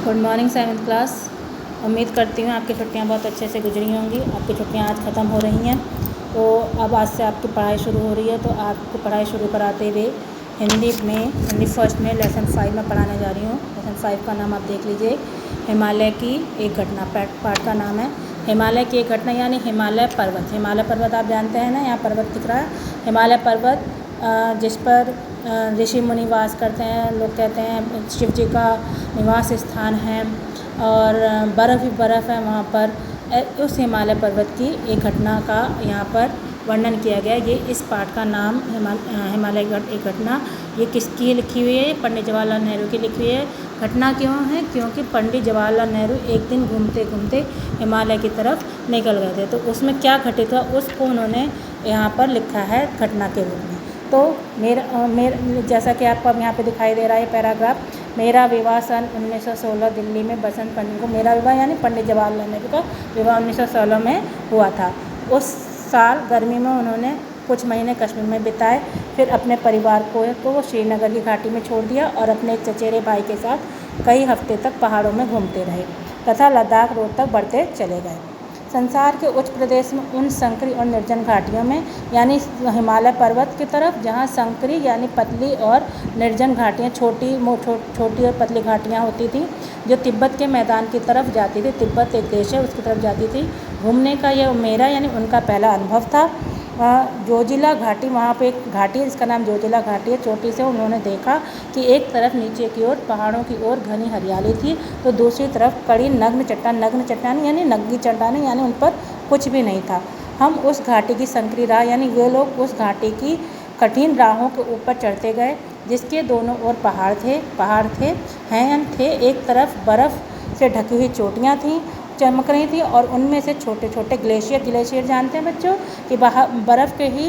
Good morning 7th class. उम्मीद करती हूँ आपकी छुट्टियाँ बहुत अच्छे से गुजरी होंगी। आपकी छुट्टियाँ आज ख़त्म हो रही हैं, तो अब आज से आपकी पढ़ाई शुरू हो रही है। तो आपको पढ़ाई शुरू कराते हुए हिंदी फर्स्ट में लेसन 5 में पढ़ाने जा रही हूँ। लेसन 5 का नाम आप देख लीजिए, हिमालय की एक घटना। पाठ का नाम है हिमालय की एक घटना, यानी हिमालय पर्वत। हिमालय पर्वत आप जानते हैं ना, यहाँ पर्वत दिख रहा है हिमालय पर्वत, जिस पर ऋषि मुनि वास करते हैं। लोग कहते हैं शिव जी का निवास स्थान है और बर्फ़ ही बर्फ़ है वहाँ पर। उस हिमालय पर्वत की एक घटना का यहाँ पर वर्णन किया गया है। ये इस पाठ का नाम हिमालय एक घटना, ये किसकी लिखी हुई है? पंडित जवाहरलाल नेहरू की लिखी हुई है। घटना क्यों है? क्योंकि पंडित जवाहरलाल नेहरू एक दिन घूमते घूमते हिमालय की तरफ निकल गए थे, तो उसमें क्या घटित हुआ उसको उन्होंने यहाँ पर लिखा है घटना के रूप में। तो मेरा जैसा कि आपको अब यहाँ पे दिखाई दे रहा है पैराग्राफ, मेरा विवाह सन 1916 दिल्ली में बसंत पंचमी को, मेरा विवाह यानी पंडित जवाहरलाल नेहरू का विवाह 1916 में हुआ था। उस साल गर्मी में उन्होंने कुछ महीने कश्मीर में बिताए, फिर अपने परिवार को श्रीनगर की घाटी में छोड़ दिया और अपने एक चचेरे भाई के साथ कई हफ्ते तक पहाड़ों में घूमते रहे तथा लद्दाख रोड तक बढ़ते चले गए। संसार के उच्च प्रदेश में उन संकरी और निर्जन घाटियों में, यानी हिमालय पर्वत की तरफ, जहाँ संकरी यानी पतली और निर्जन घाटियाँ, छोटी और पतली घाटियाँ होती थी, जो तिब्बत के मैदान की तरफ जाती थी। तिब्बत एक देश है, उसकी तरफ जाती थी। घूमने का यह मेरा यानी उनका पहला अनुभव था। जोजिला घाटी, वहाँ पे एक घाटी है जिसका नाम जोजिला घाटी है। चोटी से उन्होंने देखा कि एक तरफ नीचे की ओर पहाड़ों की ओर घनी हरियाली थी, तो दूसरी तरफ कड़ी नग्न चट्टान यानी नंगी चट्टानें, यानी उन पर कुछ भी नहीं था। हम उस घाटी की संकरी राह, यानी वे लोग उस घाटी की कठिन राहों के ऊपर चढ़ते गए, जिसके दोनों ओर पहाड़ थे। एक तरफ बर्फ़ से ढकी हुई चोटियाँ थीं, चमक रही थी, और उनमें से छोटे छोटे ग्लेशियर जानते हैं बच्चों कि बर्फ़ के ही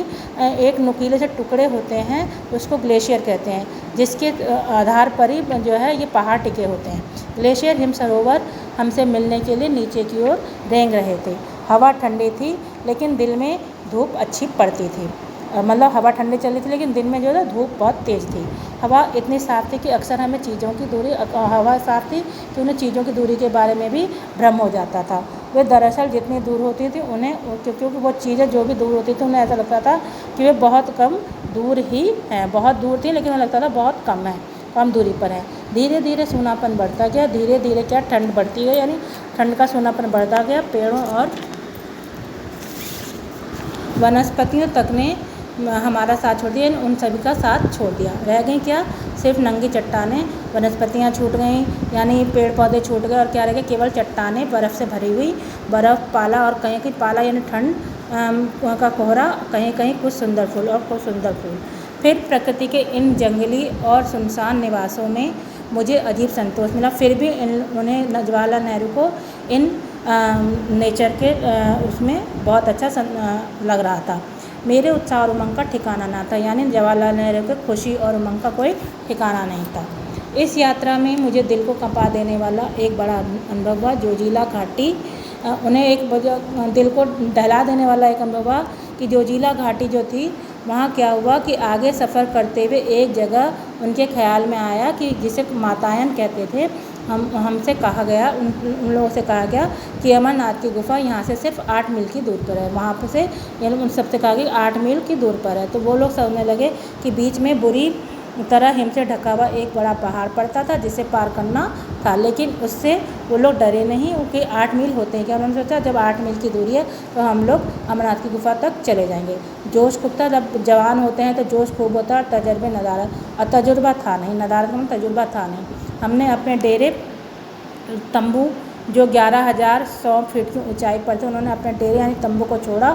एक नुकीले से टुकड़े होते हैं, उसको ग्लेशियर कहते हैं, जिसके आधार पर ही जो है ये पहाड़ टिके होते हैं। ग्लेशियर हिम सरोवर हमसे मिलने के लिए नीचे की ओर रेंग रहे थे। हवा ठंडी थी लेकिन दिन में धूप अच्छी पड़ती थी। मतलब हवा ठंडी चल रही थी लेकिन दिन में जो है धूप बहुत तेज़ थी। हवा इतनी साफ़ थी कि अक्सर हमें हवा साफ़ थी कि उन्हें चीज़ों की दूरी के बारे में भी भ्रम हो जाता था। वे दरअसल जितनी दूर होती थी उन्हें, क्योंकि वो चीज़ें जो भी दूर होती थी उन्हें ऐसा लगता था कि वे बहुत कम दूर ही हैं। बहुत दूर थी लेकिन उन्हें लगता था बहुत कम दूरी पर है। धीरे धीरे सूनापन बढ़ता गया, धीरे धीरे क्या ठंड बढ़ती गई, यानी ठंड का सूनापन बढ़ता गया। पेड़ों और वनस्पतियों तक ने हमारा साथ छोड़ दिया, उन सभी का साथ छोड़ दिया। रह गई क्या? सिर्फ नंगी चट्टानें। वनस्पतियाँ छूट गईं, यानी पेड़ पौधे छूट गए, और क्या रह गए? केवल चट्टानें, बर्फ़ से भरी हुई। बर्फ़, पाला, और कहीं कहीं पाला यानी ठंड का कोहरा, कहीं कहीं कुछ सुंदर फूल। फिर प्रकृति के इन जंगली और सुनसान निवासों में मुझे अजीब संतोष मिला। फिर भी उन्हें, जवाहरलाल नेहरू को, इन नेचर के उसमें बहुत अच्छा लग रहा था। मेरे उत्साह और उमंग का ठिकाना ना था, यानी जवाहरलाल नेहरू के खुशी और उमंग का कोई ठिकाना नहीं था। इस यात्रा में मुझे दिल को कंपा देने वाला एक बड़ा अनुभव हुआ। जोजिला घाटी, उन्हें एक दिल को दहला देने वाला एक अनुभव हुआ कि जोजिला घाटी जो थी, वहाँ क्या हुआ कि आगे सफ़र करते हुए एक जगह उनके ख्याल में आया कि जिसे मातायन कहते थे, हमसे कहा गया, उन लोगों से कहा गया कि अमरनाथ की गुफ़ा यहाँ से सिर्फ 8 मील की दूर पर है। वहाँ पर से यानी उन सबसे कहा गया 8 मील की दूर पर है। तो वो लोग समझने लगे कि बीच में बुरी तरह हिम से ढका हुआ एक बड़ा पहाड़ पड़ता था जिसे पार करना था, लेकिन उससे वो लोग डरे नहीं, क्योंकि 8 मील होते हैं। क्या उन्होंने सोचा, जब 8 मील की दूरी है तो हम लोग अमरनाथ की गुफ़ा तक चले जाएंगे। जोश खूब था, जब जवान होते हैं तो जोश खूब होता है, तजुर्बा था नहीं, नदारत का तजुर्बा था नहीं। हमने अपने डेरे तंबू जो 11,100 फीट की ऊंचाई पर थे, उन्होंने अपने डेरे यानी तंबू को छोड़ा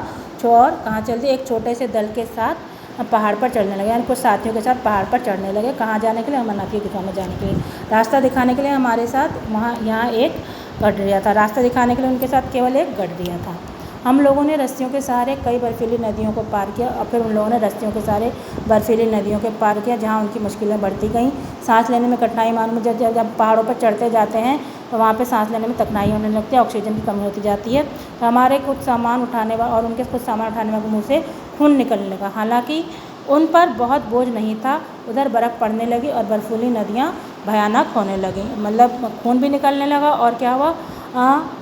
और कहाँ चल दिए? एक छोटे से दल के साथ पहाड़ पर चढ़ने लगे, यानी कुछ साथियों के साथ पहाड़ पर चढ़ने लगे। कहाँ जाने के लिए? अमरनाथ की गुफा में जाने के लिए। रास्ता दिखाने के लिए हमारे साथ यहाँ एक गडरिया था। रास्ता दिखाने के लिए उनके साथ केवल एक गडरिया था। हम लोगों ने रस्सियों के सहारे कई बर्फीली नदियों को पार किया, और फिर उन लोगों ने रस्सियों के सहारे बर्फीली नदियों के पार किया, जहाँ उनकी मुश्किलें बढ़ती गईं। सांस लेने में कठिनाई मालूम, जब पहाड़ों पर चढ़ते जाते हैं तो वहाँ पे सांस लेने में कठिनाई होने लगती है, ऑक्सीजन की कमी होती जाती है। तो हमारे कुछ सामान उठाने वाले और उनके कुछ सामान उठाने वाले मुँह से खून निकलने लगा। हालांकि उन पर बहुत बोझ नहीं था। उधर बर्फ़ पड़ने लगी और बर्फीली नदियाँ भयानक होने लगी, मतलब खून भी निकलने लगा। और क्या हुआ,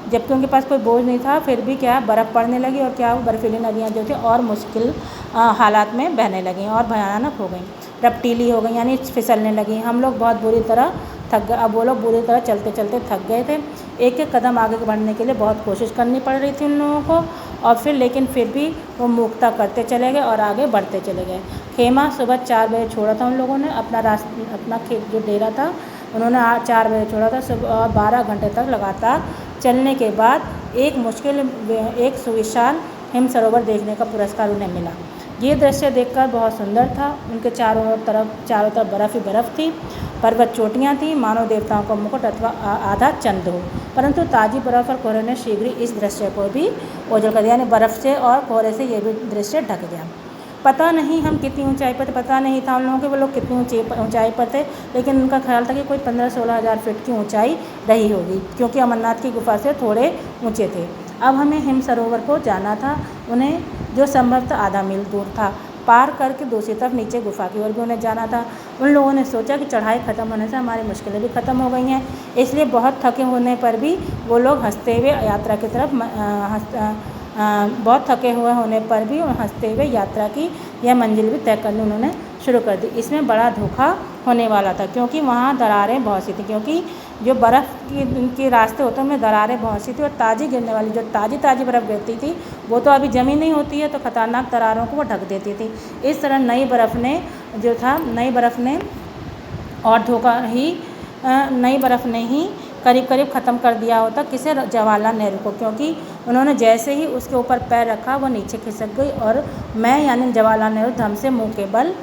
जबकि उनके पास कोई बोझ नहीं था, फिर भी क्या बर्फ़ पड़ने लगी और क्या बर्फीली नदियाँ जो थी और मुश्किल हालात में बहने लगीं और भयानक हो गईं, रपटीली हो गई, यानी फिसलने लगी। हम लोग बहुत बुरी तरह थक गए। अब वो लोग बुरी तरह चलते चलते थक गए थे। एक एक कदम आगे बढ़ने के लिए बहुत कोशिश करनी पड़ रही थी उन लोगों को, और फिर भी वो मूर्खता करते चले गए और आगे बढ़ते चले गए। खेमा सुबह 4 बजे छोड़ा था उन लोगों ने, अपना जो डेरा था उन्होंने 4 बजे छोड़ा था सुबह, और 12 घंटे तक लगातार चलने के बाद एक सुविशाल हिम सरोवर देखने का पुरस्कार उन्हें मिला। ये दृश्य देखकर बहुत सुंदर था। उनके चारों तरफ बर्फ़ ही बर्फ़ थी, पर्वत चोटियाँ थीं, मानव देवताओं का मुकुट अथवा आधा चंद्र हो। परंतु ताज़ी बर्फ़ और कोहरे ने शीघ्र ही इस दृश्य को भी ओझल कर दिया, यानी बर्फ़ से और कोहरे से ये भी दृश्य ढक गया। पता नहीं हम कितनी ऊंचाई पर थे, पता नहीं था उन लोगों के वो लोग कितनी ऊंचाई पर थे, लेकिन उनका ख्याल था कि कोई 15-16 हज़ार फीट की ऊंचाई रही होगी, क्योंकि अमरनाथ की गुफा से थोड़े ऊंचे थे। अब हमें हिम सरोवर को जाना था, उन्हें जो संभवतः आधा मील दूर था पार करके दूसरी तरफ नीचे गुफा की ओर भी उन्हें जाना था। उन लोगों ने सोचा कि चढ़ाई ख़त्म होने से हमारी मुश्किलें भी ख़त्म हो गई हैं, इसलिए बहुत थके होने पर भी वो लोग हंसते हुए यात्रा की तरफ बहुत थके हुए होने पर भी हंसते हुए यात्रा की यह मंजिल भी तय करनी उन्होंने शुरू कर दी। इसमें बड़ा धोखा होने वाला था, क्योंकि वहाँ दरारें बहुत सी थी, क्योंकि जो बर्फ़ के रास्ते होते हैं उनमें दरारें बहुत सी थी, और ताज़ी गिरने वाली जो ताज़ी बर्फ़ गिरती थी वो तो अभी जमी नहीं होती है, तो ख़तरनाक दरारों को वो ढक देती थी। इस तरह नई बर्फ़ ने और धोखा ही नई बर्फ़ ने ही करीब करीब ख़त्म कर दिया होता किसे, जवाहरलाल नेहरू को, क्योंकि उन्होंने जैसे ही उसके ऊपर पैर रखा वो नीचे खिसक गई और मैं यानी जवाहरलाल नेहरू धम से मुँह के बल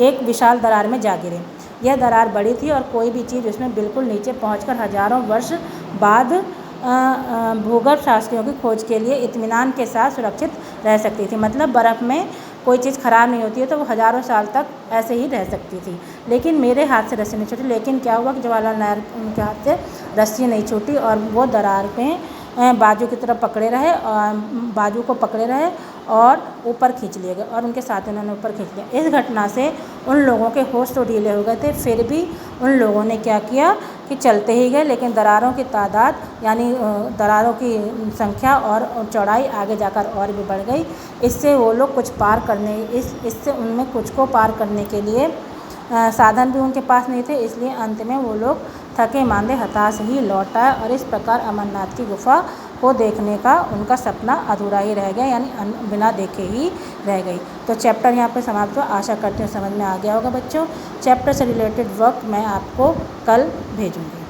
एक विशाल दरार में जा गिरे। यह दरार बड़ी थी और कोई भी चीज़ उसमें बिल्कुल नीचे पहुंचकर हज़ारों वर्ष बाद भूगर्भ शास्त्रियों की खोज के लिए इत्मीनान के साथ सुरक्षित रह सकती थी। मतलब बर्फ़ में कोई चीज़ ख़राब नहीं होती है तो वो हज़ारों साल तक ऐसे ही रह सकती थी। लेकिन मेरे हाथ से रस्सी नहीं छूटी। लेकिन क्या हुआ कि जवाहरलाल नेहरू के हाथ से रस्सी नहीं छूटी और वो दरार में बाजू की तरफ बाजू को पकड़े रहे और ऊपर खींच लिए गए, और उनके साथ उन्होंने ऊपर खींच लिया। इस घटना से उन लोगों के होश तो ढीले हो गए थे, फिर भी उन लोगों ने क्या किया कि चलते ही गए, लेकिन दरारों की तादाद यानी दरारों की संख्या और चौड़ाई आगे जाकर और भी बढ़ गई। इससे वो लोग इससे उनमें कुछ को पार करने के लिए साधन भी उनके पास नहीं थे, इसलिए अंत में वो लोग थके मांदे हताश ही लौट आए, और इस प्रकार अमरनाथ की गुफा को देखने का उनका सपना अधूरा ही रह गया, यानी बिना देखे ही रह गई। तो चैप्टर यहाँ पे समाप्त हुआ। आशा करती हूँ समझ में आ गया होगा बच्चों। चैप्टर से रिलेटेड वर्क मैं आपको कल भेजूँगी।